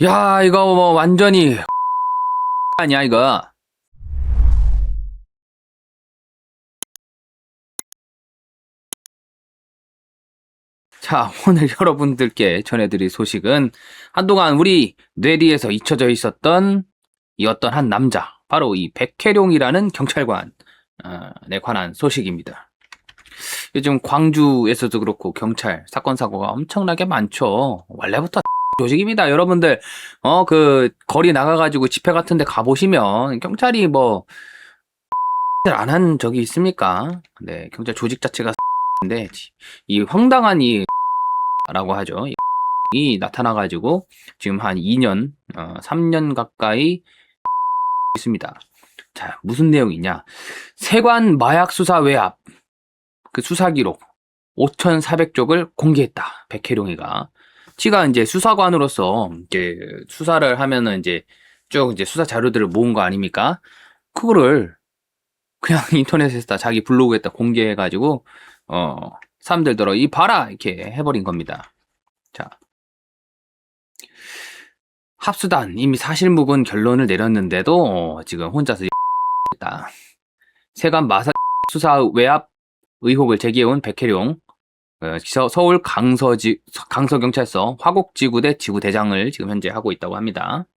야, 이거 뭐 완전히 아니야, 이거. 자, 오늘 여러분들께 전해드릴 소식은 한동안 우리 뇌리에서 잊혀져 있었던 이 어떤 한 남자, 바로 이 백혜룡이라는 경찰관에 관한 소식입니다. 요즘 광주에서도 그렇고 경찰 사건 사고가 엄청나게 많죠. 원래부터 조직입니다, 여러분들. 그 거리 나가가지고 집회 같은 데 가보시면 경찰이 뭐 안 한 적이 있습니까? 네, 경찰 조직 자체가 인데 이 황당한 이 라고 하죠. 이 나타나가지고 지금 한 2년, 3년 가까이 있습니다. 자, 무슨 내용이냐? 세관 마약 수사 외압 그 수사 기록 5,400쪽을 공개했다. 백혜룡이가. 지가 이제 수사관으로서 이제 수사를 하면은 이제 쭉 이제 수사 자료들을 모은 거 아닙니까? 그거를 그냥 인터넷에다 자기 블로그에다 공개해가지고 사람들더러 이 봐라 이렇게 해버린 겁니다. 자, 합수단 이미 사실무근 결론을 내렸는데도 지금 혼자서 했다. 세관 마사 수사 외압 의혹을 제기해온 백혜룡, 서울 강서경찰서 화곡지구대 지구대장을 지금 현재 하고 있다고 합니다.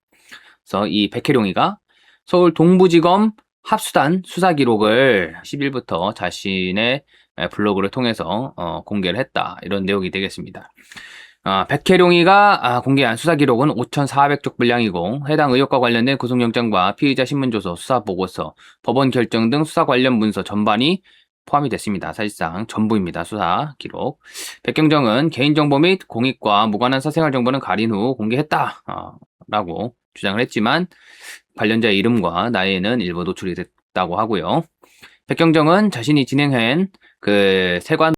그래서 이 백혜룡이가 서울 동부지검 합수단 수사 기록을 10일부터 자신의 블로그를 통해서 공개를 했다. 이런 내용이 되겠습니다. 백혜룡이가 공개한 수사 기록은 5,400쪽 분량이고 해당 의혹과 관련된 구속영장과 피의자 신문조서, 수사보고서, 법원 결정 등 수사 관련 문서 전반이 포함이 됐습니다. 사실상 전부입니다. 수사 기록. 백경정은 개인정보 및 공익과 무관한 사생활 정보는 가린 후 공개했다. 라고 주장을 했지만 관련자의 이름과 나이에는 일부 노출이 됐다고 하고요. 백경정은 자신이 진행한 그 세관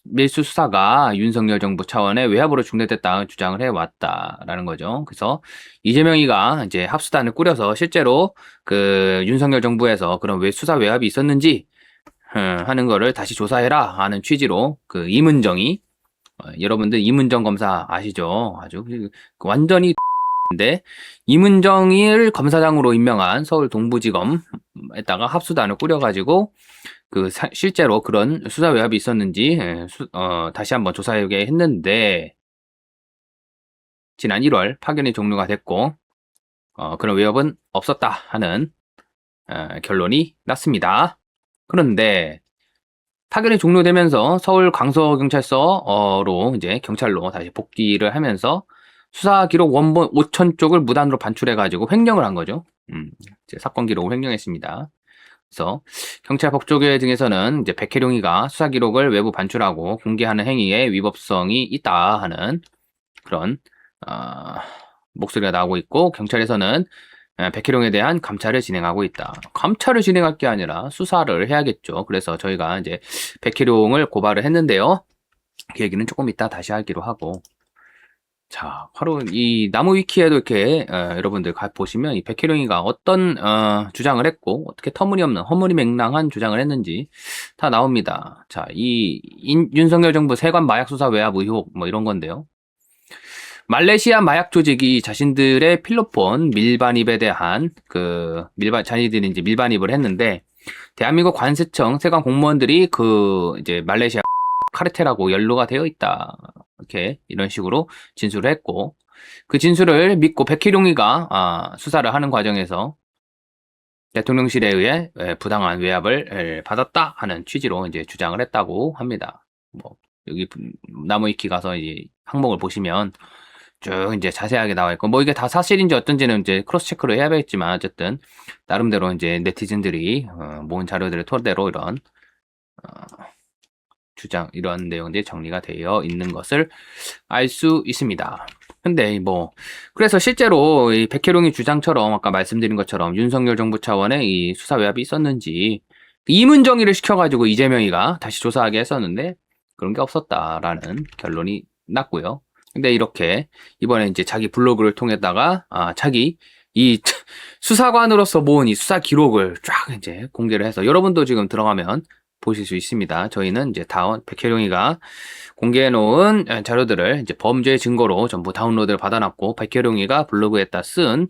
밀수 수사가 윤석열 정부 차원의 외압으로 중단됐다 주장을 해왔다라는 거죠. 그래서 이재명이가 이제 합수단을 꾸려서 실제로 그 윤석열 정부에서 그런 수사 외압이 있었는지 하는 거를 다시 조사해라 하는 취지로 그 이문정이 여러분들 이문정 검사 아시죠? 아주 완전히 인데 이문정을 검사장으로 임명한 서울 동부지검에다가 합수단을 꾸려가지고 실제로 그런 수사 외압이 있었는지 다시 한번 조사하게 했는데 지난 1월 파견이 종료가 됐고 그런 외압은 없었다 하는 결론이 났습니다. 그런데 파견이 종료되면서 서울 강서경찰서로 이제 경찰로 다시 복귀를 하면서 수사 기록 원본 5,000쪽을 무단으로 반출해가지고 횡령을 한 거죠. 이제 사건 기록을 횡령했습니다. 그래서 경찰 법조계 등에서는 이제 백혜룡이가 수사 기록을 외부 반출하고 공개하는 행위에 위법성이 있다 하는 그런 목소리가 나오고 있고 경찰에서는 백혜룡에 대한 감찰을 진행하고 있다. 감찰을 진행할 게 아니라 수사를 해야겠죠. 그래서 저희가 이제 백혜룡을 고발을 했는데요. 그 얘기는 조금 이따 다시 하기로 하고. 자, 바로 이 나무 위키에도 이렇게 여러분들 보시면 이 백혜룡이가 어떤 주장을 했고 어떻게 터무니없는 허무맹랑한 주장을 했는지 다 나옵니다. 자, 윤석열 정부 세관 마약 수사 외압 의혹 뭐 이런 건데요. 말레이시아 마약 조직이 자신들의 필로폰 밀반입에 대한 자기들이 이제 밀반입을 했는데 대한민국 관세청 세관 공무원들이 이제 말레이시아 카르텔하고 연루가 되어 있다. 이렇게 이런 식으로 진술을 했고 그 진술을 믿고 백희룡이가 수사를 하는 과정에서 대통령실에 의해 부당한 외압을 받았다 하는 취지로 이제 주장을 했다고 합니다. 뭐 여기 나무위키 가서 이제 항목을 보시면 쭉 이제 자세하게 나와 있고 뭐 이게 다 사실인지 어떤지는 이제 크로스 체크를 해야겠지만 어쨌든 나름대로 이제 네티즌들이 모은 자료들을 토대로 이런 주장 이런 내용들이 정리가 되어 있는 것을 알 수 있습니다. 근데 뭐 그래서 실제로 이 백혜룡이 주장처럼 아까 말씀드린 것처럼 윤석열 정부 차원의 이 수사 외압이 있었는지 이문정의를 시켜가지고 이재명이가 다시 조사하게 했었는데 그런 게 없었다라는 결론이 났고요. 근데 이렇게 이번에 이제 자기 블로그를 통해다가 자기 이 수사관으로서 모은 이 수사 기록을 쫙 이제 공개를 해서 여러분도 지금 들어가면 보실 수 있습니다. 저희는 이제 백혜룡이가 공개해놓은 자료들을 이제 범죄 증거로 전부 다운로드를 받아놨고, 백혜룡이가 블로그에다 쓴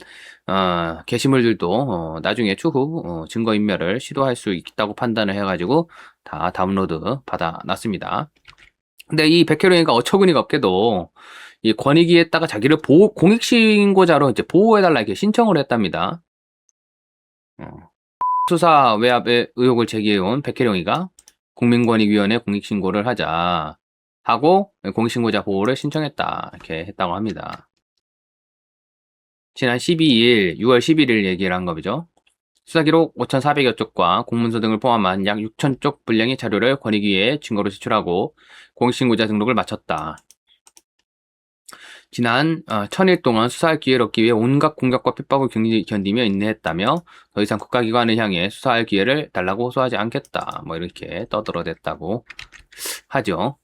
게시물들도 나중에 추후 증거인멸을 시도할 수 있다고 판단을 해가지고 다 다운로드 받아놨습니다. 근데 이 백혜룡이가 어처구니가 없게도 이 권익위에다가 자기를 공익신고자로 이제 보호해달라 이렇게 신청을 했답니다. 수사 외압의 의혹을 제기해온 백혜룡이가 국민권익위원회 공익신고를 하자 하고 공익신고자 보호를 신청했다 이렇게 했다고 합니다. 지난 6월 11일 얘기를 한 거죠. 수사기록 5,400여 쪽과 공문서 등을 포함한 약 6,000쪽 분량의 자료를 권익위에 증거로 제출하고 공익신고자 등록을 마쳤다. 지난 1,000일 동안 수사할 기회를 얻기 위해 온갖 공격과 핍박을 견디며 인내했다며 더 이상 국가기관을 향해 수사할 기회를 달라고 호소하지 않겠다. 뭐 이렇게 떠들어댔다고 하죠.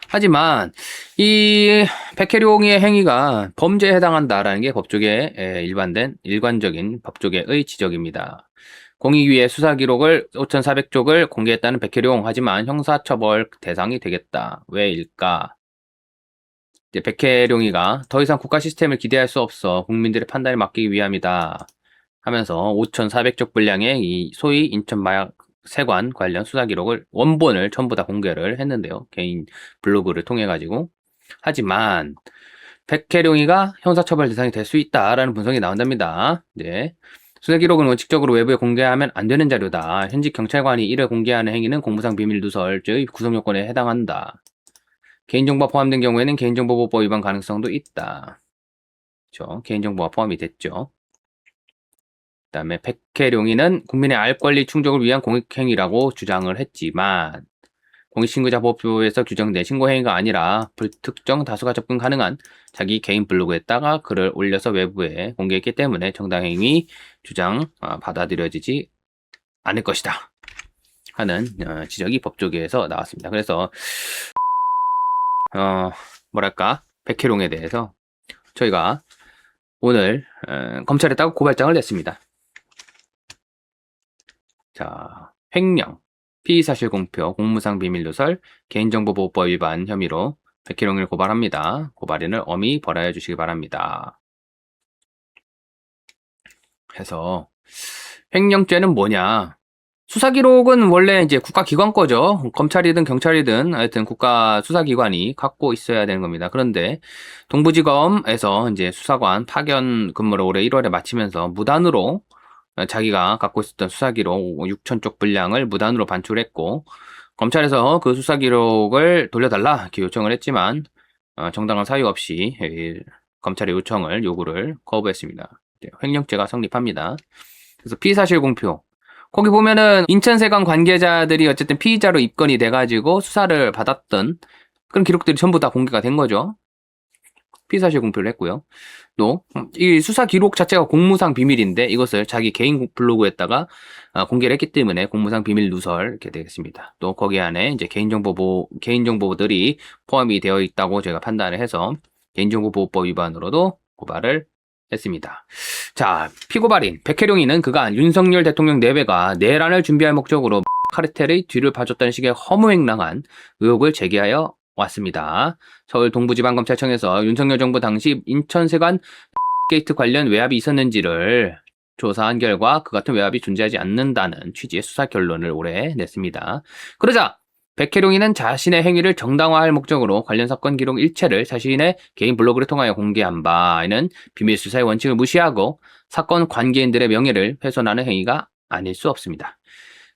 하지만 이 백혜룡의 행위가 범죄에 해당한다라는 게 법조계의 일관적인 법조계의 지적입니다. 공익위의 수사 기록을 5,400쪽을 공개했다는 백혜룡, 하지만 형사처벌 대상이 되겠다. 왜일까? 이제 백혜룡이가 더 이상 국가 시스템을 기대할 수 없어 국민들의 판단에 맡기기 위함이다 하면서 5,400쪽 분량의 이 소위 인천마약 세관 관련 수사 기록을 원본을 전부 다 공개를 했는데요. 개인 블로그를 통해 가지고. 하지만 백혜룡이가 형사처벌 대상이 될 수 있다라는 분석이 나온답니다. 네. 수사 기록은 원칙적으로 외부에 공개하면 안 되는 자료다. 현직 경찰관이 이를 공개하는 행위는 공무상 비밀 누설죄의 구성 요건에 해당한다. 개인정보가 포함된 경우에는 개인정보보호법 위반 가능성도 있다. 그렇죠. 개인정보가 포함이 됐죠. 그 다음에 백혜룡이는 국민의 알 권리 충족을 위한 공익행위라고 주장을 했지만 공익신고자 보호법에서 규정된 신고행위가 아니라 불특정 다수가 접근 가능한 자기 개인 블로그에다가 글을 올려서 외부에 공개했기 때문에 정당행위 주장 받아들여지지 않을 것이다 하는 지적이 법조계에서 나왔습니다. 그래서 뭐랄까 백혜룡에 대해서 저희가 오늘 검찰에다가 고발장을 냈습니다. 자, 횡령, 피의사실 공표, 공무상 비밀누설, 개인정보보호법 위반 혐의로 백혜룡을 고발합니다. 고발인을 엄히 벌하여 주시기 바랍니다. 해서 횡령죄는 뭐냐? 수사기록은 원래 이제 국가기관 거죠. 검찰이든 경찰이든 하여튼 국가 수사기관이 갖고 있어야 되는 겁니다. 그런데 동부지검에서 이제 수사관 파견 근무를 올해 1월에 마치면서 무단으로 자기가 갖고 있었던 수사기록 6,000쪽 분량을 무단으로 반출했고, 검찰에서 그 수사기록을 돌려달라 이렇게 요청을 했지만 정당한 사유 없이 검찰의 요구를 거부했습니다. 횡령죄가 성립합니다. 그래서 피의사실 공표, 거기 보면은 인천세관 관계자들이 어쨌든 피의자로 입건이 돼가지고 수사를 받았던 그런 기록들이 전부 다 공개가 된 거죠. 피의사실 공표를 했고요. 또 이 수사 기록 자체가 공무상 비밀인데 이것을 자기 개인 블로그에다가 공개를 했기 때문에 공무상 비밀 누설 이렇게 되겠습니다. 또 거기 안에 이제 개인정보들이 포함이 되어 있다고 제가 판단을 해서 개인정보보호법 위반으로도 고발을 했습니다. 자, 피고발인 백혜룡이는 그간 윤석열 대통령 내외가 내란을 준비할 목적으로 카르텔의 뒤를 봐줬다는 식의 허무맹랑한 의혹을 제기하여 왔습니다. 서울 동부지방검찰청에서 윤석열 정부 당시 인천세관 게이트 관련 외압이 있었는지를 조사한 결과 그 같은 외압이 존재하지 않는다는 취지의 수사 결론을 올해 냈습니다. 그러자 백혜룡이는 자신의 행위를 정당화할 목적으로 관련 사건 기록 일체를 자신의 개인 블로그를 통하여 공개한 바에는 비밀 수사의 원칙을 무시하고 사건 관계인들의 명예를 훼손하는 행위가 아닐 수 없습니다.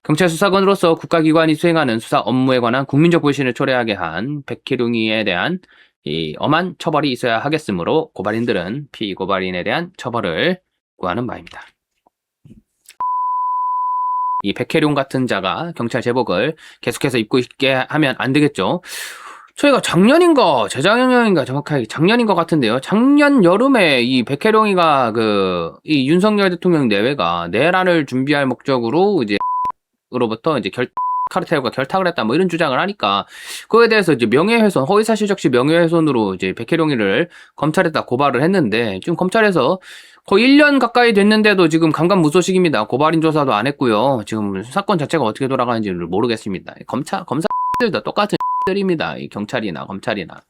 경찰 수사관으로서 국가기관이 수행하는 수사 업무에 관한 국민적 불신을 초래하게 한 백혜룡이에 대한 이 엄한 처벌이 있어야 하겠으므로 고발인들은 피고발인에 대한 처벌을 구하는 바입니다. 이 백혜룡 같은 자가 경찰 제복을 계속해서 입고 있게 하면 안 되겠죠. 저희가 작년인가 재작년인가 정확하게 작년인 것 같은데요. 작년 여름에 이 백혜룡이가 이 윤석열 대통령 내외가 내란을 준비할 목적으로 이제 으로부터 이제 카르텔과 결탁을 했다 뭐 이런 주장을 하니까 그거에 대해서 이제 명예훼손, 허위사실 적시 명예훼손으로 이제 백혜룡이를 검찰에다 고발을 했는데 지금 검찰에서 거의 1년 가까이 됐는데도 지금 감감무소식입니다. 고발인 조사도 안 했고요. 지금 사건 자체가 어떻게 돌아가는지를 모르겠습니다. 검사들도 똑같은 들입니다. 이 경찰이나 검찰이나.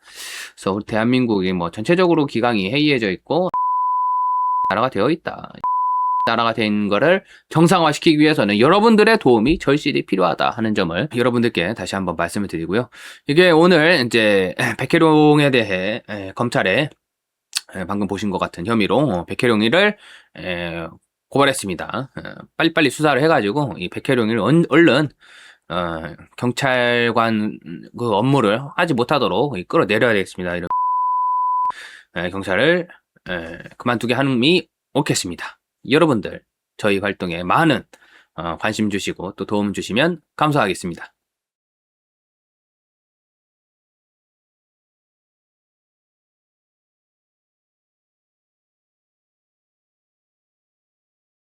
그래서 우리 대한민국이 뭐 전체적으로 기강이 해이해져 있고 나라가 되어 있다. 나라가 된 거를 정상화시키기 위해서는 여러분들의 도움이 절실히 필요하다 하는 점을 여러분들께 다시 한번 말씀을 드리고요. 이게 오늘 이제 백혜룡에 대해 검찰에 방금 보신 것 같은 혐의로 백혜룡이를 고발했습니다. 빨리빨리 수사를 해가지고 이 백혜룡이를 얼른 경찰관 그 업무를 하지 못하도록 끌어내려야 되겠습니다. 이런 경찰을 그만두게 함이 옳겠습니다. 여러분들 저희 활동에 많은 관심 주시고 또 도움 주시면 감사하겠습니다.